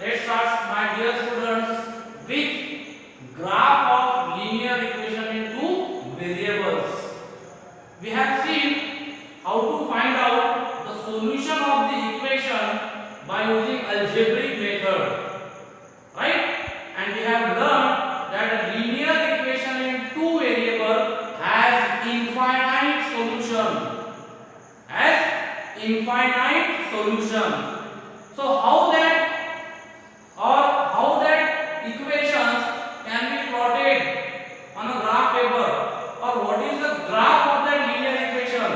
Let's start, my dear students, with graph of linear equation in two variables. We have seen how to find out the solution of the equation by using algebraic method, right? And we have learned that a linear equation in two variables has infinite solution. So how that equations can be plotted on a graph paper, or what is the graph of that linear equation?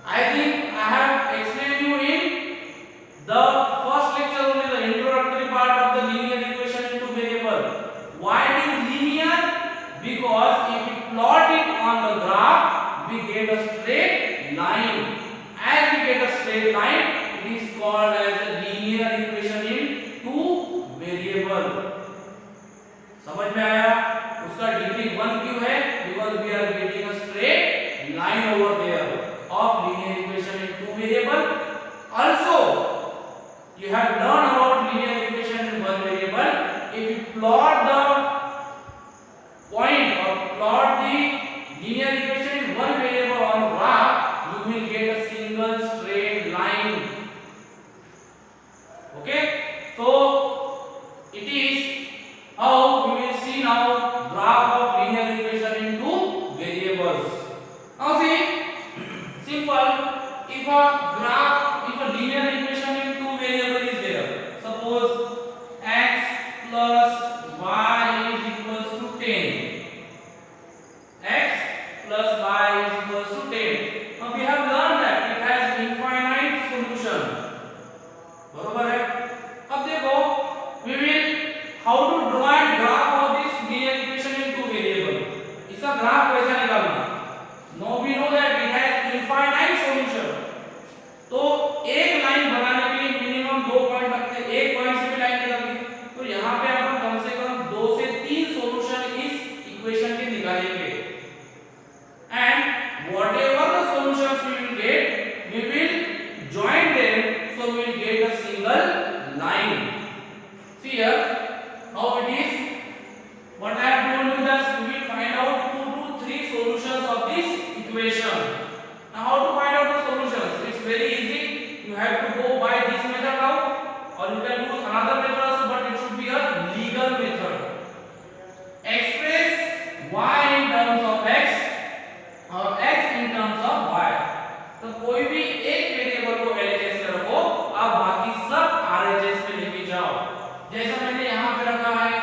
I think I have explained you in the first lecture only, the introductory part of the linear equation in two variable. Why it is linear? Because if we plot it on the graph, we get a straight line. As we get a straight line, it is called as a linear equation in two variable. समझ में आया? उसका degree 1 क्यों है? Because we are getting a straight line over there of linear equation in two variable. Also, you have learned about linear equation in one variable. If you plot the point or plot the linear equation in one variable on graph, you will get a single straight line. Okay, so it is how we will see now graph of linear equation in two variables. Now see, simple. If a linear equation in two variable is there, suppose x plus y is equals to 10. X plus y is equals to 10. Now we have learned that it has infinite solution. बरोबर है? अब देखो, we will how to draw and graph of this linear equation in two variable. इसका graph कैसे निकालना? Now we know that it has infinite solution. तो एक line बनाने के लिए मिनिमम 2 पॉइंट लगते हैं. एक पॉइंट से भी लाइन निकलती. तो यहाँ पे अपन कम से कम 2 से 3 सॉल्यूशन इस इक्वेशन के निकालेंगे. And whatever the solutions we will get, we will join them, so we will get a single line. See here how it is. What I have told you that we will find out 2 to 3 solutions of this equation. Now how to find out the solutions? It's very easy. You have to go by this method now, or you can use another method also, but it should be a legal method. Express y in terms of x और x in terms of y. तो कोई भी एक variable को LHS में रखो, अब बाकी सब RHS में लेके जाओ. जैसा मैंने यहाँ पे रखा है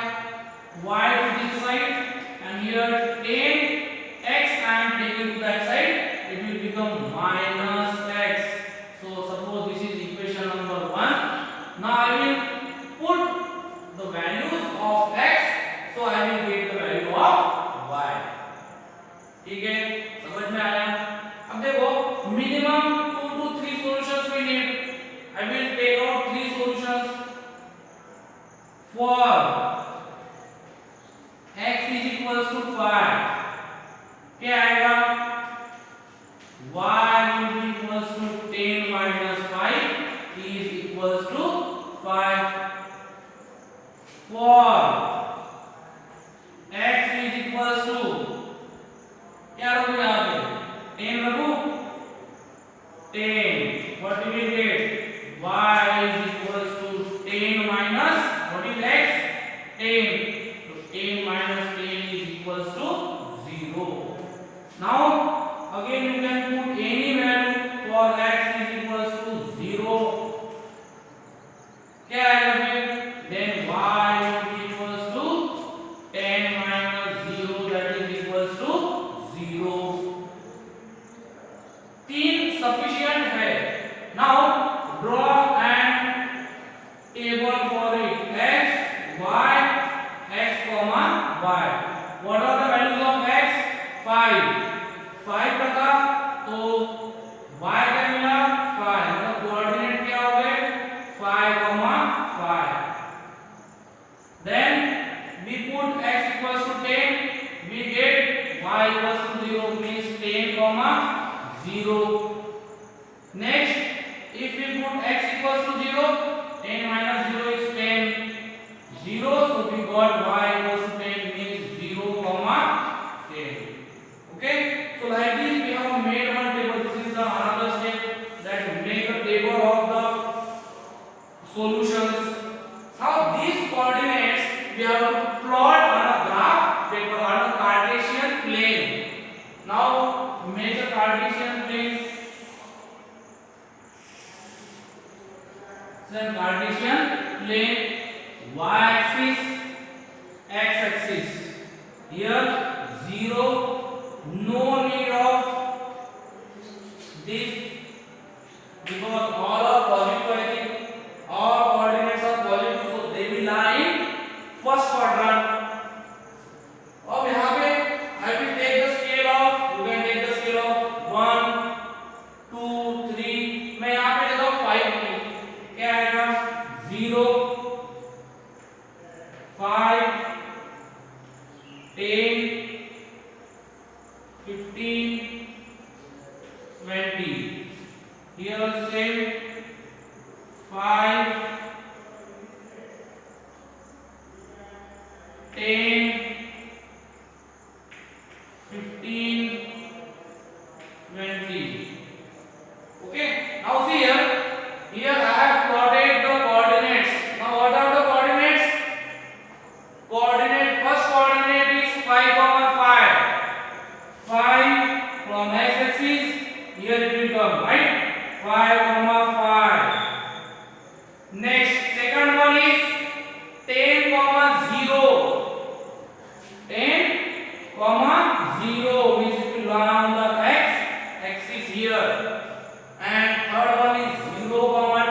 y to this side and here 10x I am taking to that side, it will become minus x. So suppose this is equation number 1. Now I will put the values of x, so I will get the value of y. ठीक है, समझ में आया? अब देखो, minimum 2 to 3 solutions we need. I will take out 3 solutions. For x is equals to 5, क्या आएगा? y will be equals to 10 minus 5 is equals to 5. For x is equals to, क्या रखूं यहाँ पे? 10 रखूं? 10. What we will get? Y is equals to 10 minus, what is x? 10. So 10 minus 10 is equals to 0. Now again you can put any value for x is equals to 0. क्या आएगा फिर? Then y will be equals to 10 minus 0, that is equals to 0. 3 sufficient है. Now draw an table for it. X, y, x comma y. What are the values of x? 5. 5 रखा तो y क्या मिला? 5. मतलब coordinate क्या हो गए? 5, 5. solutions. Now these coordinates we have to plot on a graph paper on a Cartesian plane. Now make a Cartesian plane. Then Cartesian plane, y-axis, x-axis. Here 0, no need of this because all are positive. I think all coordinates are positive, so they will lie in first quadrant. अब यहाँ पे I will take the scale of, you can take the scale of 1, 2, 3. मैं यहाँ पे देता हूँ 5 की, क्या आएगा 0, 5, 10, 15, 20. Here same 5, 10, 15, 20. Okay, now see here. Here I have plotted the coordinates. Now what are the coordinates? First coordinate is 5, 5. 5 from x-axis. Here it will come, right? 5, 5. Next, second one is 10, 0. 10, 0, which will lie on the x-axis here. And third one is 0,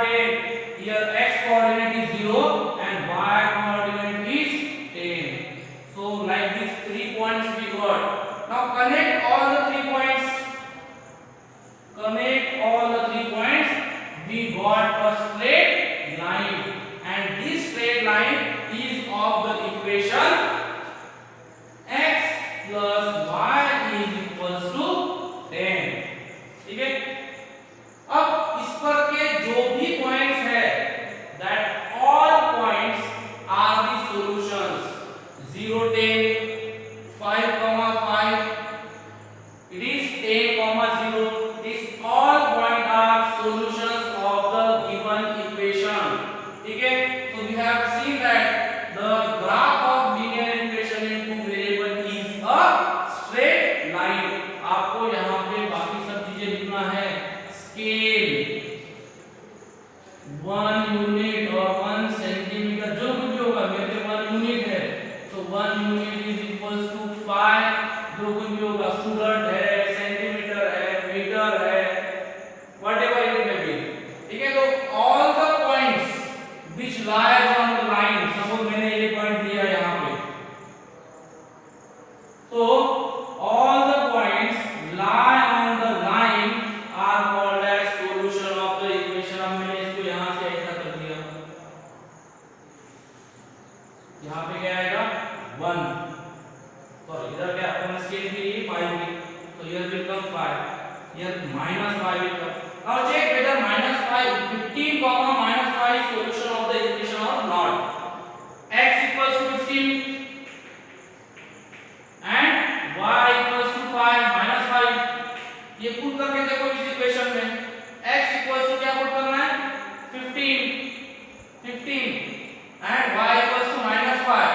10. Here x coordinate is 0 and y coordinate is 10. So like these 3 points we got. Now connect all the 3 points. Connect all the 3 points. We got a straight line, and this straight line is of the equation x plus y is equals to 10. ठीक है? अब इस पर के जो भी points है, that all points are the solutions. 0, 10, 5, 5. It is 10, 0. These all points are solutions of the given equation. ठीक है? So we have seen that the graph of linear equation in two variable is a straight line. आपको यहाँ पे बाकी सब चीजें लिखना है. Scale 1 unit or 1 centimeter, जो कुछ भी होगा, मेरे 1 unit है, so 1 unit is equals to 5. जो कुछ भी होगा, स्टूडेंट है, सेंटीमीटर है, मीटर है, whatever it may be. ठीक है? तो all the points which lies on the line, suppose मैंने ये पॉइंट लिया यहाँ पे, so all the points lie on the line are called as solution of the equation. अब मैंने इसको यहाँ से ऐसा कर दिया, यहाँ पे क्या आएगा 1. सॉरी, इधर क्या अपन स्केल भी 5 की, so here will come 5, here minus 5 will come. Now check whether minus 5, 15, minus 5 is solution of the equation or not. X equals to 15 and y equals to 5 minus 5. ये पुट करके देखो इस equation में. X equals to क्या put करना है 15 and y equals to minus 5.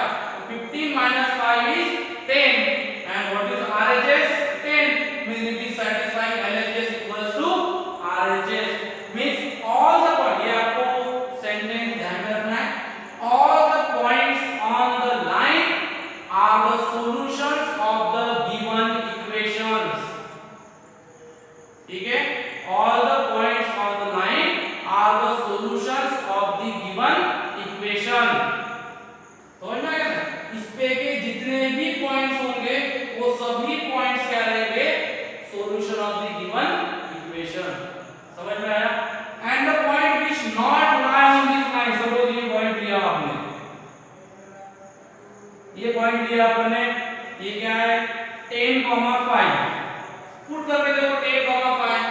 15 minus 5 is 10, and what is RHS? 10, means it is satisfying LHS equals to RHS, means all the points, ये आपको सेंटेंस ध्यान में रखना है, all the points on the line are the solutions of the given equations. ठीक है? All the points on the line are the solutions of the given equation. समझ में आया ना? इस पे के जितने भी पॉइंट्स होंगे वो सभी पॉइंट्स क्या रहेंगे? Solution of the given equation. समझ में आया? And the point which not lie on this line, suppose ये पॉइंट लिया आपने, ये पॉइंट लिया आपने, ये क्या है 10, 5. पुट करके देखो 10, 5.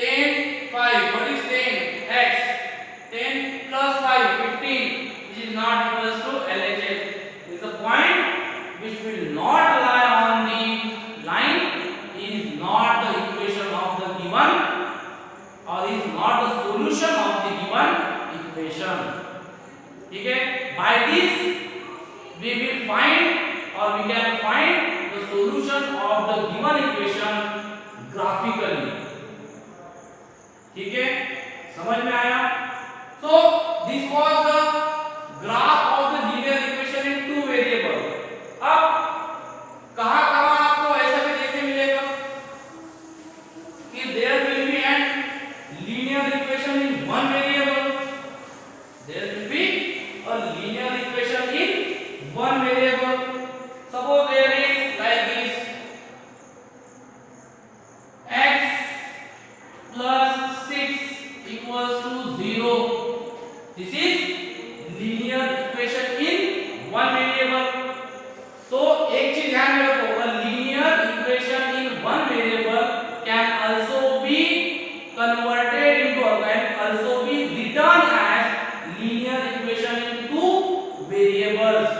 10, 5, what is 10? X. 10 plus 5, 15. This is not equals to LHS. This is a point which will not lie on the line, is not the equation of the given, or is not the solution of the given equation. Equation. ठीक है, by this we will find or we can find the solution of the given equation graphically। ठीक है, समझ में आया? So this was the graph of the linear equation in two variable। अब कहां-कहां आपको ऐसा भी देखने मिलेगा कि there will be an linear equation in one variable, there will be a linear equation in one variable। Suppose there is like this, x plus 6 equals to 0। This is linear equation in one variable। तो एक चीज ध्यान में रखो, a linear equation in one variable can also be converted into or can also be written as linear equation in two variables।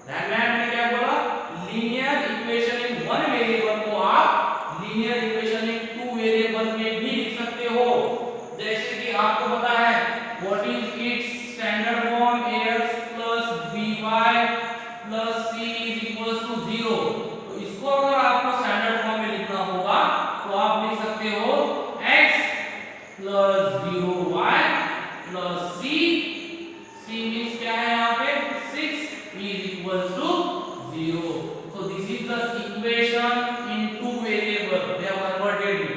ध्यान में मैंने क्या बोला, linear equation in one variable को आप linear equation in two variable में भी लिख सकते हो। जैसे कि आपको पता है what is it's standard form, ax by plus c is equals to 0। तो इसको अगर आपको स्टैंडर्ड फॉर्म में लिखना होगा तो आप लिख सकते हो x plus 0y plus c। c means क्या है यहाँ पे 6 is equals to 0। So this is the equation in two variable, they have converted it।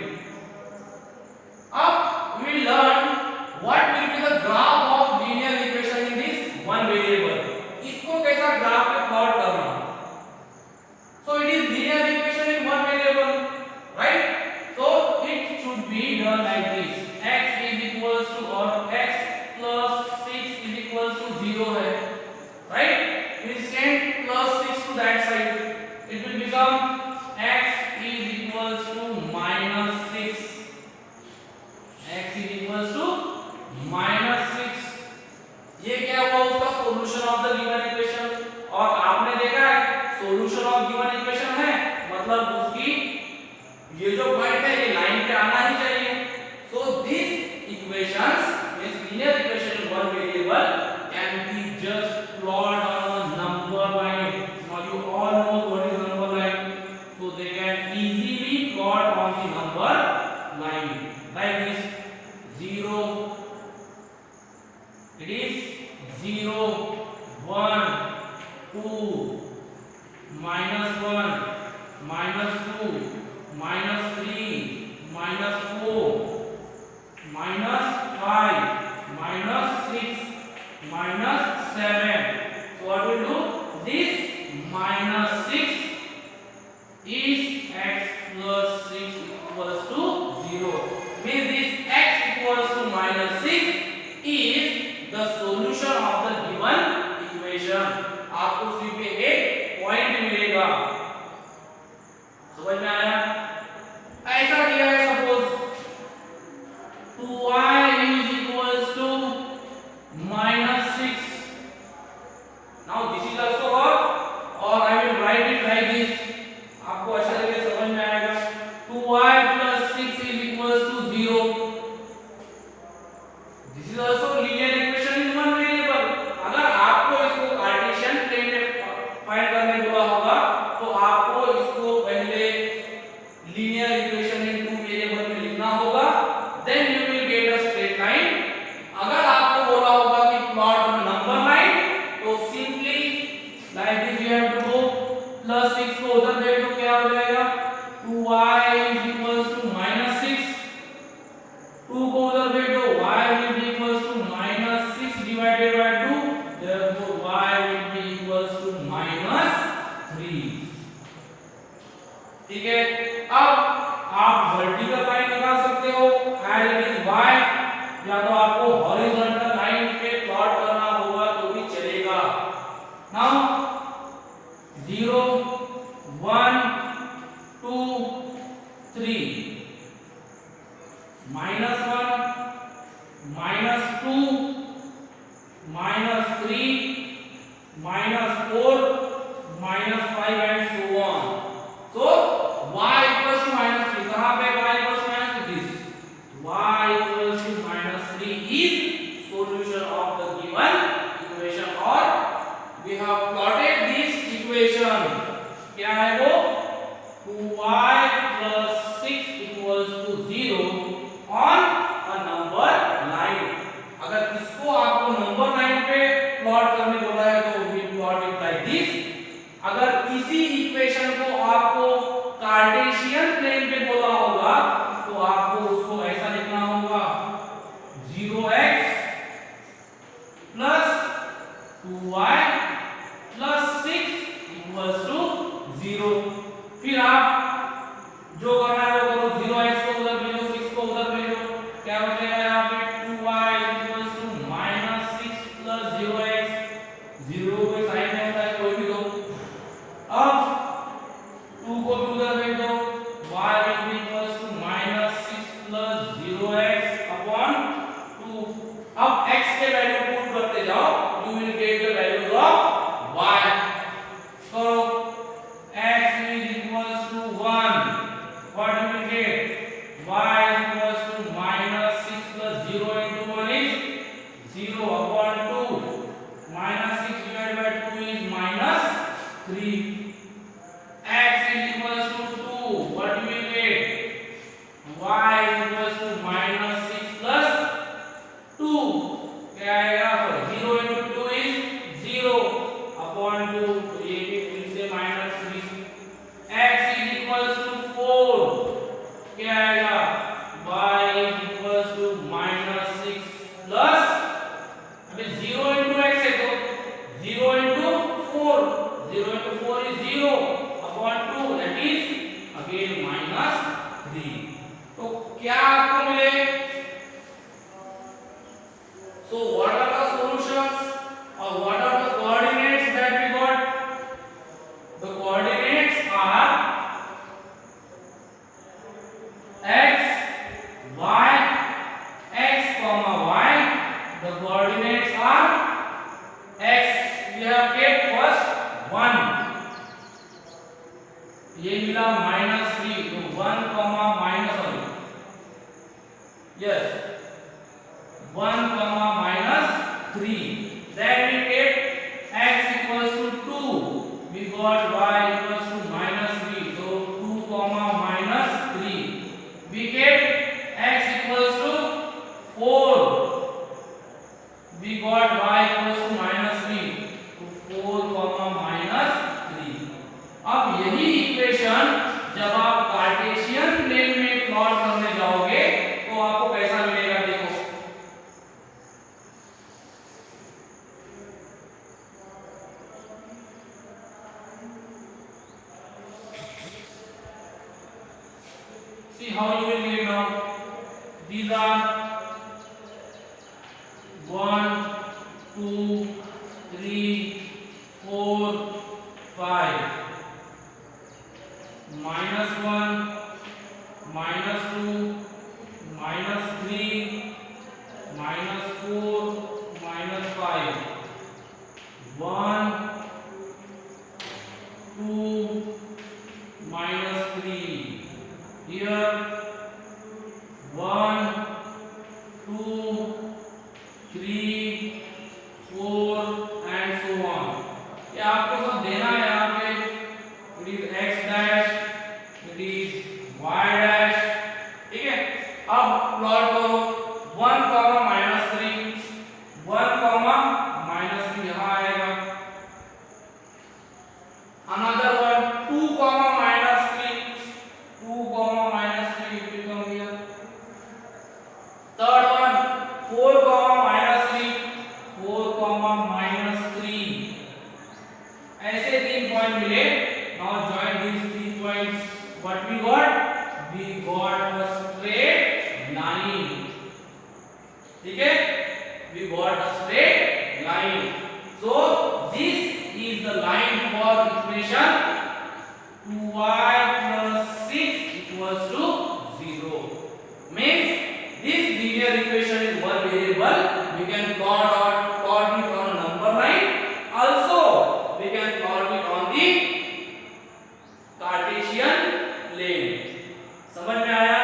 अब we learn what will be the graph of linear equation in this one variable। इसको कैसा graph में plot करना। So it is linear equation in one variable, right? So it should be done like this, x is equals to or x plus 6 is equals to 0 है, right? We send plus 6 to that side, it will become x is equals to minus 6, x is equals to minus 6। ये क्या हुआ, उसका solution of the given equation. और आपने देखा है solution of given equation है मतलब उसकी ये जो पॉइंट है ये लाइन पे आना ही चाहिए। So this equations means linear equation in one variable can be just plot on a number line. Now you all know what is number line, so they can easily plot on the number line like this 0, it is 0 1 2 minus 1 minus 2 minus 3 minus 4 minus 5 minus 6 minus 7। So what we do, this minus 6 is x plus 6 equals to 0। Means this x equals to minus 6 is the solution of the given equation। आपको सिर्फ एक point मिलेगा। समझ में आया? ऐसा दिया है suppose 2y is equals to minus 6। Now this is also work or I will write it like this, आपको अच्छा लगे समझ में आएगा। 2y plus 6 is equals to 0। This is also linear equation in one variable। अगर आपको इसको Cartesian plane में फाइंड करने बोला होगा तो आपको इसको पहले linear equation in two variable में लिखना होगा, then you will get a straight line। अगर आपको बोला होगा कि plot on number line तो simply like this you have to go plus 6 को उधर दे दो, क्या हो जाएगा 2y is equals to minus 6, 2 को उधर दे दो y will be equals to minus 6 divided by 2, therefore y will be equals to minus 3। ठीक है, अब आप वर्टिकल लाइन निकाल सकते हो एंड इट इज y, या तो आपको हॉरिजॉन्टल लाइन पे प्लॉट करना होगा तो भी चलेगा। नाउ 0 1 2 3 minus 1 minus 2 minus उसको आपको नंबर लाइन पे प्लॉट करने बोला है तो we plot it like this. अगर इसी इक्वेशन को आपको कार्टेशियन प्लेन पे बोला होगा तो आपको उसको ऐसा लिखना होगा 0x plus 2y plus 6 equals to 0। फिर आप जो करना है वो करो, 0x को उधर भेजो, 6 को उधर भेजो, क्या बचेगा यहाँ पे 2y equals to minus 6 plus 0x, 0 कोई साइन नहीं होता है, कोई भी दो। अब 2 को भी उधर भेज दो, y will be equals to minus 6 plus 0x upon 2। अब x के वैल्यू पुट करते जाओ, you will get the values of y। So x is equals to 1, what do we get? Y is equals to minus 6 plus 0 into 1 is 0 upon 2, minus 6 divided by 2 is minus 3। X is equals to 2, what do we get? Y is equals to minus 6 plus 2, क्या आएगा? 0 into 2 is 0 upon 2, तो ये भी फिर से minus 3। X is equals to 4, क्या आएगा? Y is equals to minus 6 plus, अभी 0 into x है तो 0 into 4, 0 into 4 is 0 upon 2, that is again minus 3। तो क्या आपको मिले? So what are the solutions or what are the coordinates that we got? The coordinates are x, y, x comma y. The coordinates are x, we have kept first 1, ये मिला -3, तो 1 comma minus only, yes 1 comma minus 3। Then we kept x equals to 2, we got y equals to -3, so 2 comma minus 3। We kept x equals to 4, we got y equals to -3, तो 4 comma minus 3। अब यही equation जब आप Cartesian plane में plot करने जाओगे तो आपको कैसा मिलेगा, देखो see how you will get now। These are 1 2 3 4 5, -1 -2 -3 -4 -5, 1 2 -3, here 1 2 3 4 and so on। ये आपको सब देना है यहाँ पे, it is x dash, it is y dash, ठीक है। अब प्लॉट करो 1 comma -3, 1 comma -3 यहाँ आएगा, another one 2 comma -3, 2 comma -3 will come here, third one 4 comma -3, 4 comma -3, ऐसे 3 पॉइंट मिले। Now join these 3 points, what we got? We got a straight line, ठीक है, we got a straight line। So this is the line for equation 2y plus 6 equals to 0, means this linear equation is one variable, we can plot it on a number line, also we can plot it on the Cartesian plane. समझ में आया?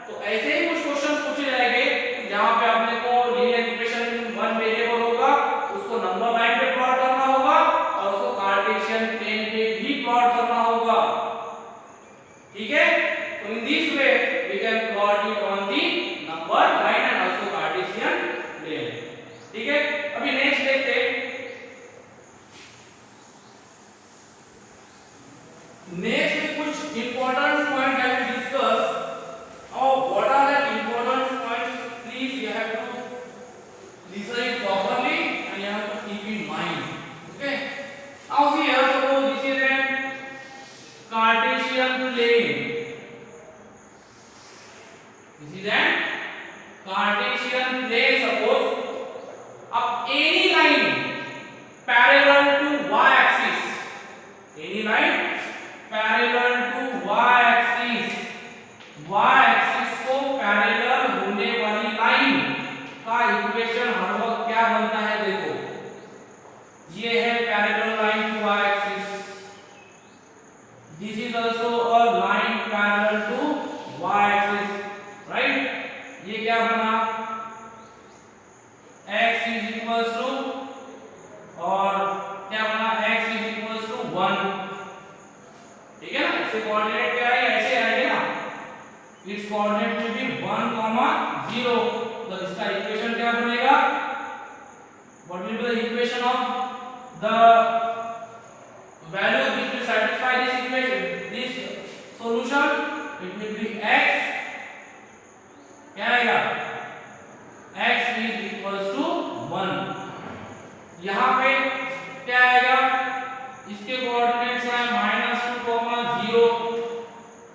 तो ऐसे ही कुछ questions पूछे जाएंगे जहां पे आपने को लीनियर इक्वेशन वन वेरिएबल होगा, उसको नंबर लाइन पे प्लॉट करना होगा और उसको कार्टेशियन प्लेन पे भी प्लॉट करना होगा। इज इक्वल्स टू, और क्या बना, x इज इक्वल्स टू 1, ठीक है ना। इसके कोऑर्डिनेट क्या है, ऐसे आएंगे ना, इट्स कोऑर्डिनेट विल बी 1, 0, तो इसका इक्वेशन क्या बनेगा, what will be the equation of the value which will satisfy this equation, this solution, it will be x, क्या आएगा, x is equals to 1। यहाँ पे क्या आएगा, इसके कोऑर्डिनेट्स हैं -2, 0,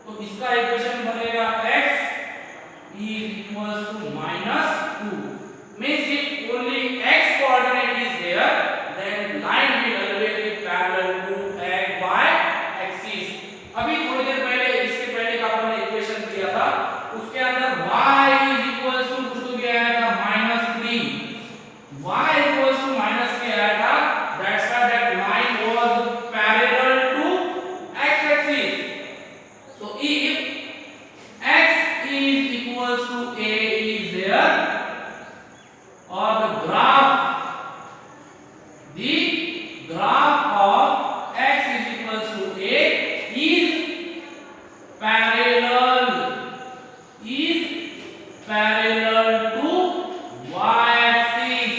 तो इसका इक्वेशन बनेगा x is equals to -2, means if only x coordinate is there, then line will always be parallel to y axis। अभी थोड़ी देर पहले, इसके पहले का अपन ने इक्वेशन किया था, उसके अंदर y is equals to कुछ तो दिया था -3, y equals to -3 आया था, that's why that line was parallel to x axis। So if x is equals to a is there, or the graph of x is equals to a is parallel to y axis,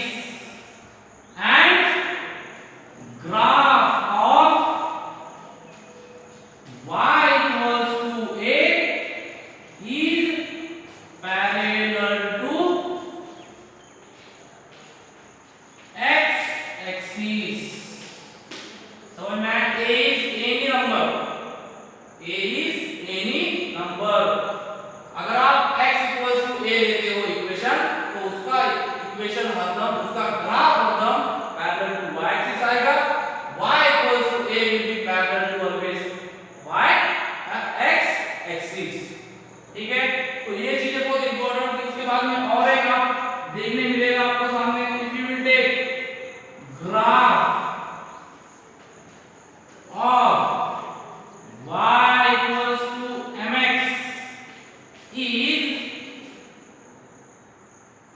and graph of y equals to a is parallel to x axis। समझ में आया, a is any number, a is any number। अगर आप x equals to a लेते हो equation, तो उसका equation हरदम, उसका ग्राफ हरदम पैरेलल टू y एक्सिस आएगा, y equals to a will be parallel to always y x axis, ठीक है। तो ये चीजें बहुत इंपॉर्टेंट है। उसके बाद में और एक आप देखने मिलेगा आपको सामने, if you will take graph of y equals to mx is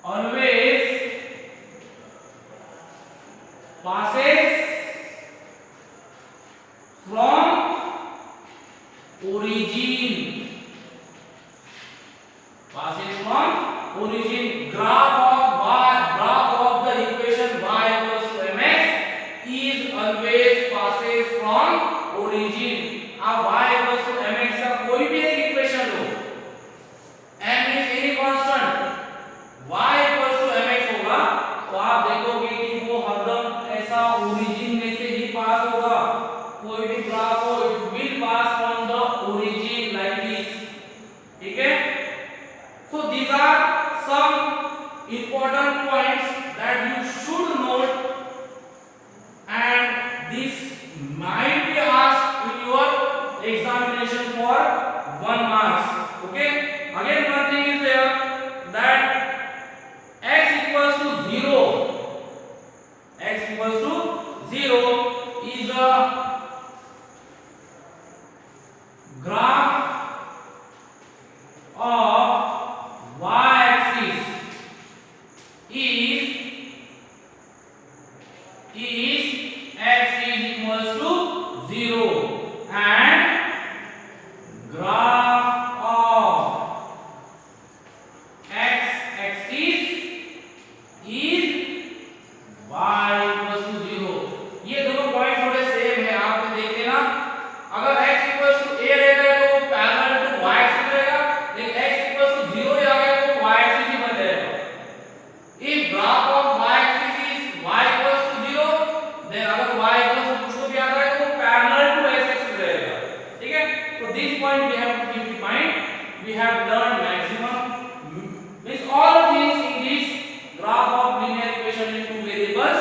always passes from origin, graph of the equation y equals to mx is always passes from origin। अब y equals to mx का कोई भी एक equation low, m is any constant, y equals to mx होगा, तो आप देखोगे कि वो हरदम ऐसा ओरिजिन में से ही पास होगा। कोई भी ग्राफ हो, it will pass from the origin like this, ठीक है। So these are some important points that you should note, and this might be asked in your examination for 1 marks, okay। Again one thing is there, that x equals to 0 is a graph of y axis is x is equals to 0, and graph of x axis is y equals to 0। ये दोनों point थोड़े same है, आप देख लेना। अगर x equals to a रहेगा तो पैरेलल टू y axis रहेगा, लेकिन x equals to 0 आ गया तो y axis ही बन जाएगा। If graph of y axis is y equals to 0, then अगर y equals to कुछ तो भी आ रहा है तो वो पैरेलल टू x axis रहेगा, ठीक है। तो this point we have to keep in mind। We have learned maximum, means all things in this graph of linear equation in two variables